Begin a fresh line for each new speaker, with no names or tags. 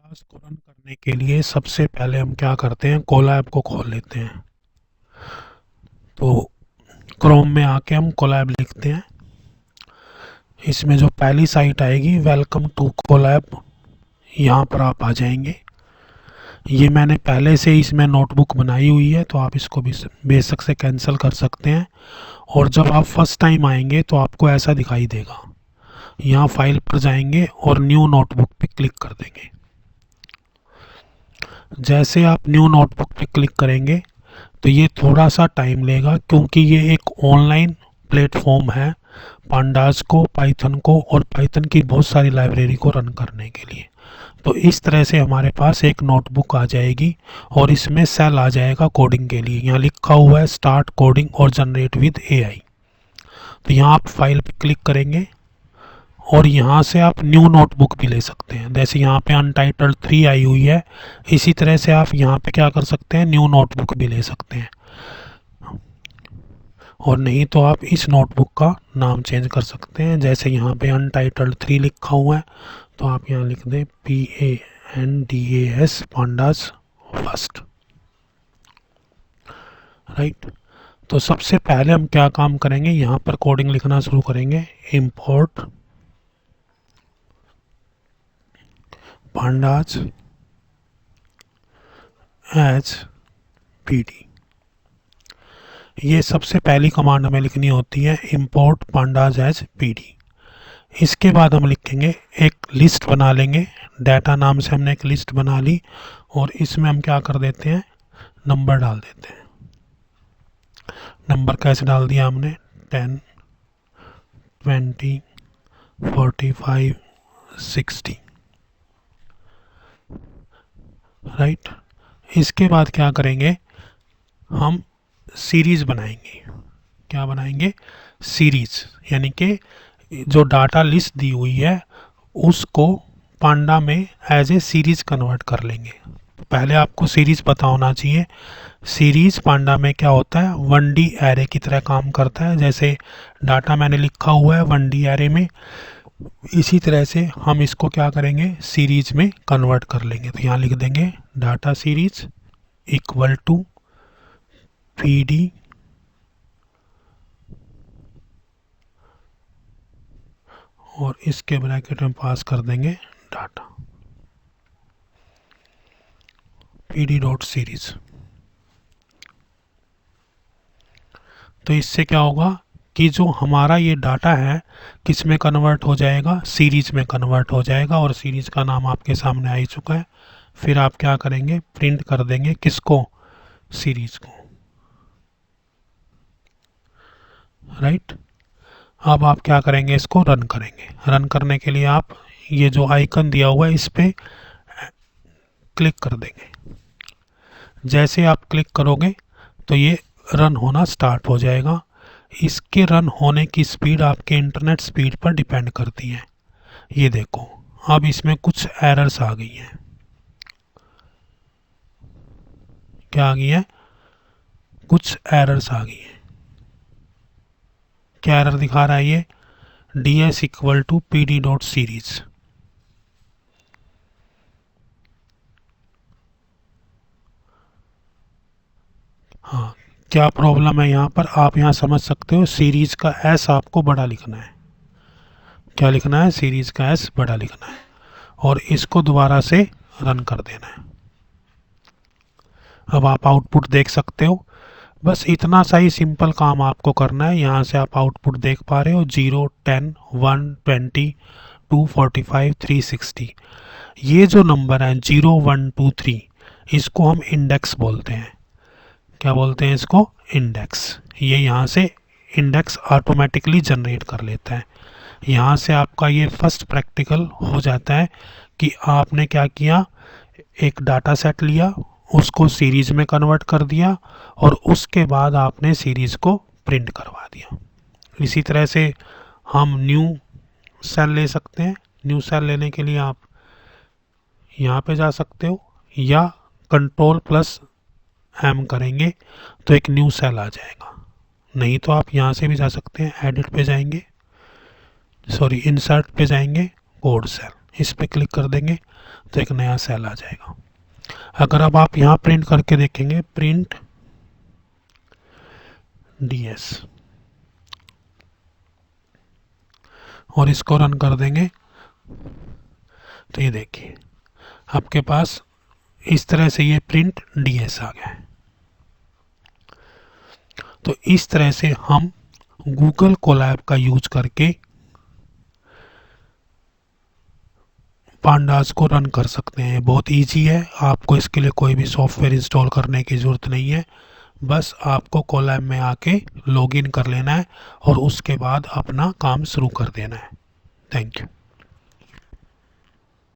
Pandas को run करने के लिए सबसे पहले हम क्या करते हैं, कोलैब को खोल लेते हैं। तो क्रोम में आके हम कोलैब लिखते हैं। इसमें जो पहली साइट आएगी वेलकम टू कोलैब, यहाँ पर आप आ जाएंगे। ये मैंने पहले से इसमें नोटबुक बनाई हुई है, तो आप इसको भी बेशक से कैंसिल कर सकते हैं। और जब आप फर्स्ट टाइम आएंगे तो आपको ऐसा दिखाई देगा। यहाँ फाइल पर जाएंगे और न्यू नोटबुक पे क्लिक कर देंगे। जैसे आप न्यू नोटबुक पे क्लिक करेंगे तो ये थोड़ा सा टाइम लेगा, क्योंकि ये एक ऑनलाइन प्लेटफॉर्म है पांडास को, पाइथन को और पाइथन की बहुत सारी लाइब्रेरी को रन करने के लिए। तो इस तरह से हमारे पास एक नोटबुक आ जाएगी और इसमें सेल आ जाएगा कोडिंग के लिए। यहाँ लिखा हुआ है स्टार्ट कोडिंग और जनरेट विद एआई। तो यहाँ आप फाइल पे क्लिक करेंगे और यहाँ से आप न्यू नोटबुक भी ले सकते हैं। जैसे यहाँ पे अनटाइटल्ड 3 आई हुई है, इसी तरह से आप यहाँ पे क्या कर सकते हैं, न्यू नोटबुक भी ले सकते हैं। और नहीं तो आप इस नोटबुक का नाम चेंज कर सकते हैं। जैसे यहाँ पे अनटाइटल्ड 3 लिखा हुआ है, तो आप यहाँ लिख दें PANDAS पांडास फर्स्ट। राइट। तो सबसे पहले हम क्या काम करेंगे, यहाँ पर कोडिंग लिखना शुरू करेंगे। Import pandas as PD। ये सबसे पहली कमांड हमें लिखनी होती है, इंपोर्ट पांडास एज PD। इसके बाद हम लिखेंगे, एक लिस्ट बना लेंगे। डाटा नाम से हमने एक लिस्ट बना ली और इसमें हम क्या कर देते हैं, नंबर डाल देते हैं। नंबर कैसे डाल दिया हमने, 10, 20, 45, 60। राइट। इसके बाद क्या करेंगे, हम सीरीज बनाएंगे। क्या बनाएंगे, सीरीज, यानी कि जो डाटा लिस्ट दी हुई है उसको पांडा में एज ए सीरीज कन्वर्ट कर लेंगे। पहले आपको सीरीज पता होना चाहिए। सीरीज पांडा में क्या होता है, 1D एरे की तरह काम करता है। जैसे डाटा मैंने लिखा हुआ है 1D एरे में, इसी तरह से हम इसको क्या करेंगे, सीरीज में कन्वर्ट कर लेंगे। तो यहाँ लिख देंगे data series equal to PD और इसके ब्रैकेट में पास कर देंगे डाटा, PD डॉट सीरीज। तो इससे क्या होगा कि जो हमारा ये डाटा है किस में कन्वर्ट हो जाएगा, सीरीज में कन्वर्ट हो जाएगा। और सीरीज का नाम आपके सामने आ ही चुका है। फिर आप क्या करेंगे, प्रिंट कर देंगे किसको, सीरीज को। राइट। अब आप क्या करेंगे, इसको रन करेंगे। रन करने के लिए आप ये जो आइकन दिया हुआ है इस पर क्लिक कर देंगे। जैसे आप क्लिक करोगे तो ये रन होना स्टार्ट हो जाएगा। इसके रन होने की स्पीड आपके इंटरनेट स्पीड पर डिपेंड करती है। ये देखो, अब इसमें कुछ एरर्स आ गई हैं। क्या आ गई है, कुछ एरर्स आ गई हैं। क्या एरर दिखा रहा है ये, DS equal to PD dot series. हाँ, क्या प्रॉब्लम है यहाँ पर, आप यहाँ समझ सकते हो। सीरीज का S आपको बड़ा लिखना है। क्या लिखना है, सीरीज का S बड़ा लिखना है और इसको दोबारा से रन कर देना है। अब आप आउटपुट देख सकते हो। बस इतना सा ही सिंपल काम आपको करना है। यहाँ से आप आउटपुट देख पा रहे हो, 0, 10, 1, 20, 2, 45, 360। ये जो नंबर है 0, 1, 2, 3, इसको हम इंडेक्स बोलते हैं। क्या बोलते हैं इसको, इंडेक्स। ये यहाँ से इंडेक्स ऑटोमेटिकली जनरेट कर लेता है। यहाँ से आपका ये फर्स्ट प्रैक्टिकल हो जाता है कि आपने क्या किया, एक डाटा सेट लिया, उसको सीरीज में कन्वर्ट कर दिया और उसके बाद आपने सीरीज को प्रिंट करवा दिया। इसी तरह से हम न्यू सेल ले सकते हैं। न्यू सेल लेने के लिए आप यहाँ पे जा सकते हो या Ctrl+M करेंगे तो एक न्यू सेल आ जाएगा। नहीं तो आप यहाँ से भी जा सकते हैं, एडिट पे जाएंगे, सॉरी इंसर्ट पे जाएंगे, कोड सेल, इस पे क्लिक कर देंगे। तो एक नया सेल आ जाएगा। अगर अब आप यहाँ प्रिंट करके देखेंगे, प्रिंट DS, और इसको रन कर देंगे तो ये देखिए आपके पास इस तरह से ये प्रिंट DS आ गया है। तो इस तरह से हम गूगल कोलैब का यूज करके पांडास को रन कर सकते हैं। बहुत इजी है, आपको इसके लिए कोई भी सॉफ्टवेयर इंस्टॉल करने की ज़रूरत नहीं है। बस आपको कोलैब में आके लॉगिन कर लेना है और उसके बाद अपना काम शुरू कर देना है। Thank you.